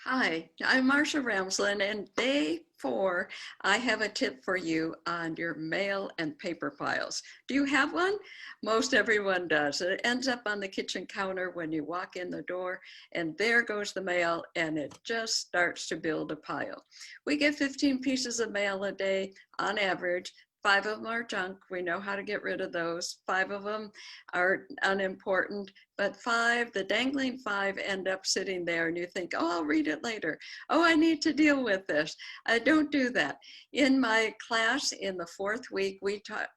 Hi, I'm Marcia Ramsland, and day 4, I have a tip for you on your mail and paper piles. Do you have one? Most everyone does. It ends up on the kitchen counter when you walk in the door, and there goes the mail, and it just starts to build a pile. We get 15 pieces of mail a day on average. 5 of them are junk. We know how to get rid of those. 5 of them are unimportant, but 5, the dangling 5 end up sitting there and you think, oh, I'll read it later. Oh, I need to deal with this. I don't do that. In my class in the 4th week,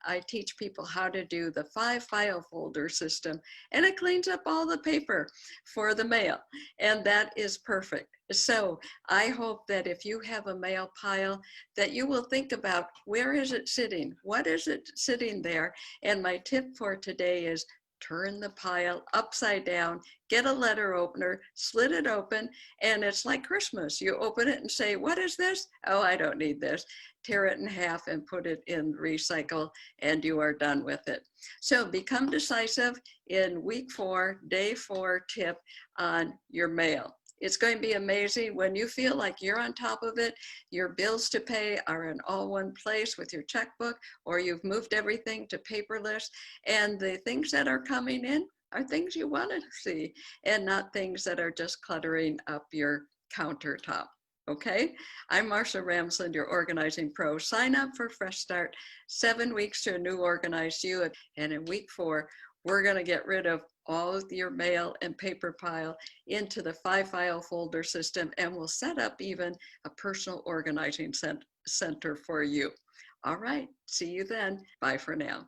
I teach people how to do the 5 file folder system, and it cleans up all the paper for the mail. And that is perfect. So I hope that if you have a mail pile, that you will think about, where is it sitting? What is it sitting there? And my tip for today is turn the pile upside down, get a letter opener, slit it open, and it's like Christmas. You open it and say, what is this? Oh, I don't need this. Tear it in half and put it in recycle, and you are done with it. So become decisive in week 4, day 4 tip on your mail. It's going to be amazing when you feel like you're on top of it. Your bills to pay are in all one place with your checkbook, or you've moved everything to paperless, and the things that are coming in are things you want to see and not things that are just cluttering up your countertop. Okay, I'm Marcia Ramsland, your organizing pro. Sign up for Fresh Start, 7 weeks to a new organized you. And in week 4, we're going to get rid of all of your mail and paper pile into the 5 file folder system, and we'll set up even a personal organizing center for you. All right, see you then. Bye for now.